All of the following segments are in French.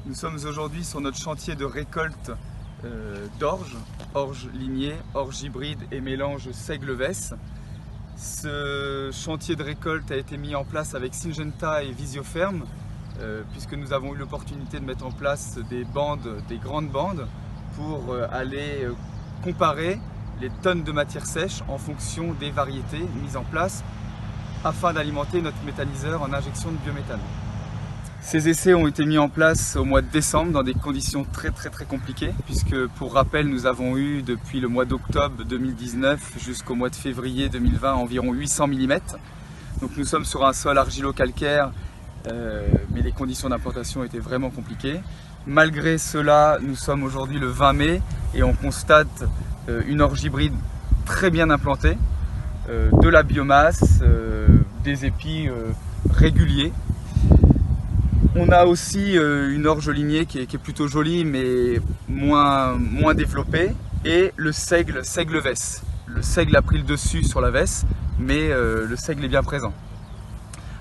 Nous sommes aujourd'hui sur notre chantier de récolte d'orge, orge lignée, orge hybride et mélange seigle-vesse. Ce chantier de récolte a été mis en place avec Syngenta et Visioferm, puisque nous avons eu l'opportunité de mettre en place des grandes bandes, pour aller comparer les tonnes de matière sèche en fonction des variétés mises en place afin d'alimenter notre méthaniseur en injection de biométhane. Ces essais ont été mis en place au mois de décembre dans des conditions très compliquées, puisque pour rappel nous avons eu depuis le mois d'octobre 2019 jusqu'au mois de février 2020 environ 800 mm. Donc nous sommes sur un sol argilo-calcaire, mais les conditions d'implantation étaient vraiment compliquées. Malgré cela, nous sommes aujourd'hui le 20 mai et on constate une orge hybride très bien implantée, de la biomasse, des épis réguliers. On a aussi une orge lignée qui est plutôt jolie mais moins développée, et le seigle-vesse. Le seigle a pris le dessus sur la vesse, mais le seigle est bien présent.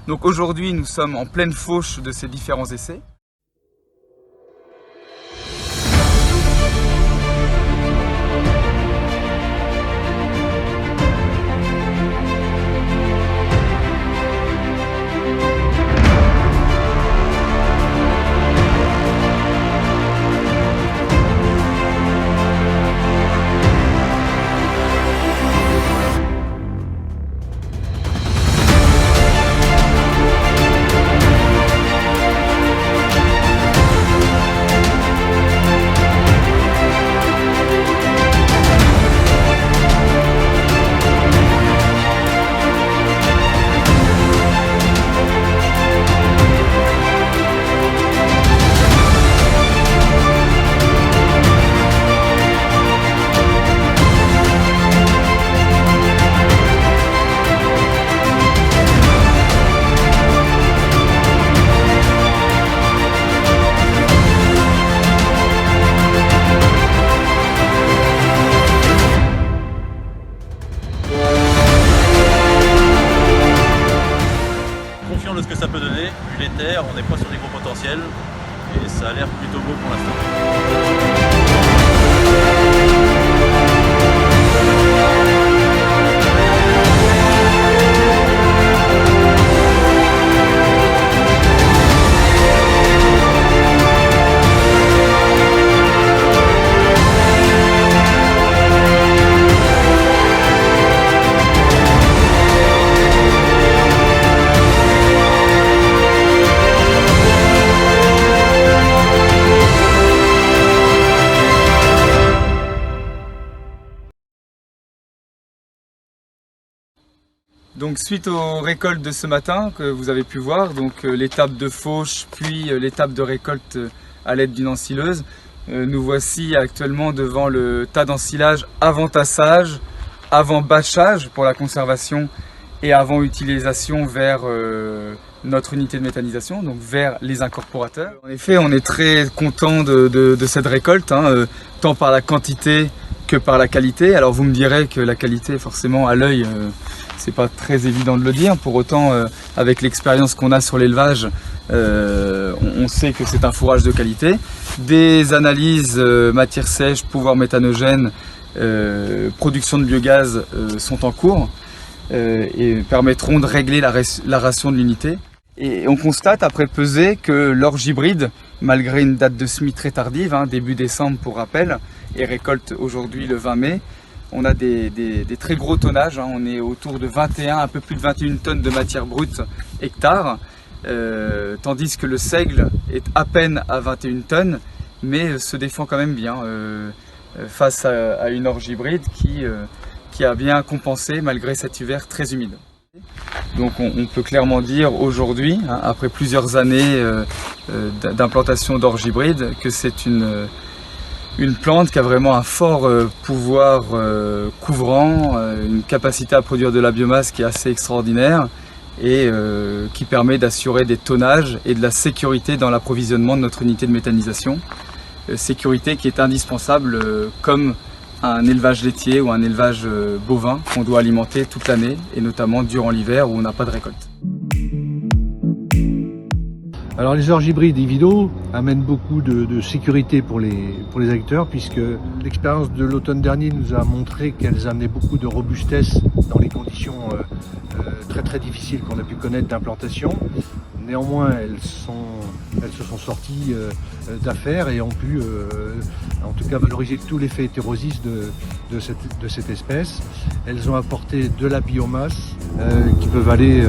Donc aujourd'hui nous sommes en pleine fauche de ces différents essais. De ce que ça peut donner, vu les terres, on n'est pas sur des gros potentiels et ça a l'air plutôt beau pour l'instant. Donc suite aux récoltes de ce matin que vous avez pu voir, donc l'étape de fauche puis l'étape de récolte à l'aide d'une ensileuse, nous voici actuellement devant le tas d'ensilage avant tassage, avant bâchage pour la conservation et avant utilisation vers notre unité de méthanisation, donc vers les incorporateurs. En effet, on est très content de cette récolte, tant par la quantité que par la qualité. Alors vous me direz que la qualité, forcément à l'œil, c'est pas très évident de le dire. Pour autant, avec l'expérience qu'on a sur l'élevage, on sait que c'est un fourrage de qualité. Des analyses matière sèche, pouvoir méthanogène, production de biogaz sont en cours et permettront de régler la ration de l'unité. Et on constate après pesée que l'orge hybride, malgré une date de semis très tardive, début décembre pour rappel, et récolte aujourd'hui le 20 mai, on a des très gros tonnages, on est autour de 21, un peu plus de 21 tonnes de matière brute hectare, tandis que le seigle est à peine à 21 tonnes, mais se défend quand même bien face à une orge hybride qui a bien compensé malgré cet hiver très humide. Donc on peut clairement dire aujourd'hui, après plusieurs années d'implantation d'orge hybride, que c'est une plante qui a vraiment un fort pouvoir couvrant, une capacité à produire de la biomasse qui est assez extraordinaire et qui permet d'assurer des tonnages et de la sécurité dans l'approvisionnement de notre unité de méthanisation. Sécurité qui est indispensable comme un élevage laitier ou un élevage bovin qu'on doit alimenter toute l'année et notamment durant l'hiver où on n'a pas de récolte. Alors les orges hybrides Ivido amènent beaucoup de sécurité pour les agriculteurs, puisque l'expérience de l'automne dernier nous a montré qu'elles amenaient beaucoup de robustesse dans les conditions très difficiles qu'on a pu connaître d'implantation. Néanmoins, elles se sont sorties d'affaires et ont pu en tout cas valoriser tout l'effet hétérosis de cette espèce. Elles ont apporté de la biomasse qui peuvent aller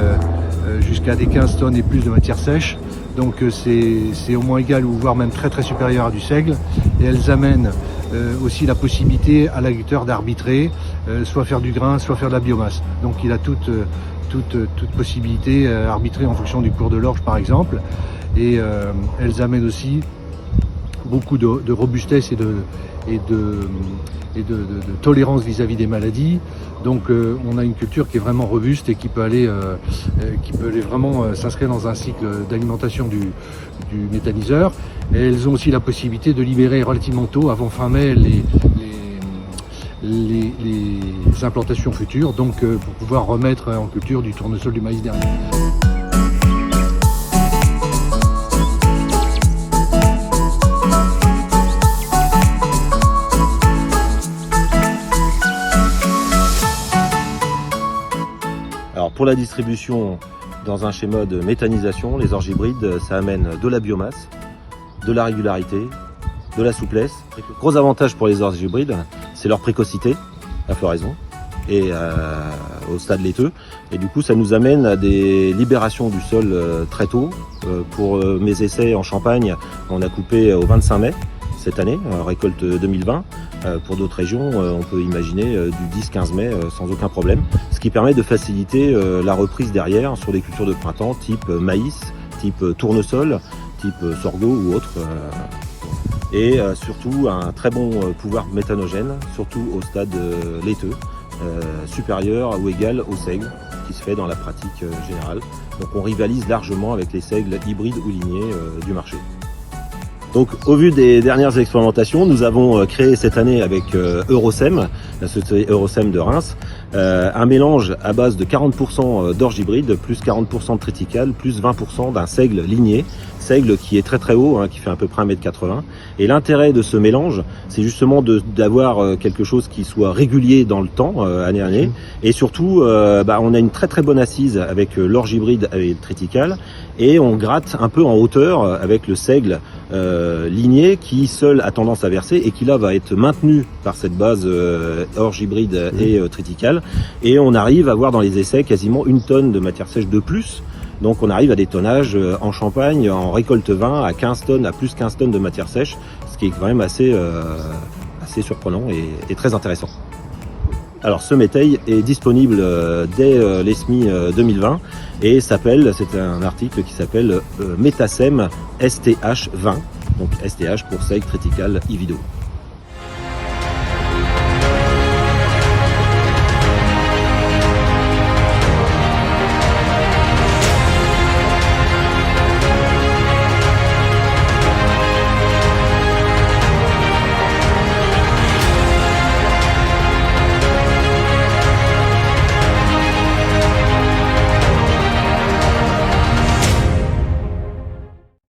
jusqu'à des 15 tonnes et plus de matière sèche. Donc c'est au moins égal ou voire même très supérieur à du seigle. Et elles amènent aussi la possibilité à l'agriculteur d'arbitrer, soit faire du grain, soit faire de la biomasse. Donc il a toute possibilité à arbitrer en fonction du cours de l'orge par exemple. Et elles amènent aussi beaucoup de robustesse et de tolérance vis-à-vis des maladies. Donc on a une culture qui est vraiment robuste et qui peut aller vraiment s'inscrire dans un cycle d'alimentation du méthaniseur. Et elles ont aussi la possibilité de libérer relativement tôt, avant fin mai, les implantations futures, donc pour pouvoir remettre en culture du tournesol, du maïs dernier. Alors pour la distribution dans un schéma de méthanisation, les orges hybrides, ça amène de la biomasse, de la régularité, de la souplesse. Gros avantage pour les orges hybrides, c'est leur précocité à floraison et au stade laiteux. Et du coup, ça nous amène à des libérations du sol très tôt. Pour mes essais en Champagne, on a coupé au 25 mai cette année, récolte 2020. Pour d'autres régions, on peut imaginer du 10-15 mai sans aucun problème, ce qui permet de faciliter la reprise derrière sur des cultures de printemps type maïs, type tournesol, type sorgho ou autre. Et surtout un très bon pouvoir méthanogène, surtout au stade laiteux, supérieur ou égal au seigle qui se fait dans la pratique générale. Donc on rivalise largement avec les seigles hybrides ou lignés du marché. Donc au vu des dernières expérimentations, nous avons créé cette année avec Eurosem, la société Eurosem de Reims, un mélange à base de 40% d'orge hybride, plus 40% de triticale, plus 20% d'un seigle ligné, seigle qui est très haut, qui fait à peu près 1,80 m. Et l'intérêt de ce mélange, c'est justement d'avoir quelque chose qui soit régulier dans le temps, année à année. Et surtout, on a une très bonne assise avec l'orge hybride et le triticale, et on gratte un peu en hauteur avec le seigle ligné qui seul a tendance à verser et qui là va être maintenu par cette base orge hybride et triticale. Et on arrive à avoir dans les essais quasiment 1 tonne de matière sèche de plus. Donc on arrive à des tonnages en Champagne, en récolte 20, à 15 tonnes, à plus 15 tonnes de matière sèche, ce qui est quand même assez surprenant et très intéressant. Alors ce métail est disponible dès l'ESMI 2020 et c'est un article qui s'appelle Metasem STH20, donc STH pour seigle triticale Ivido.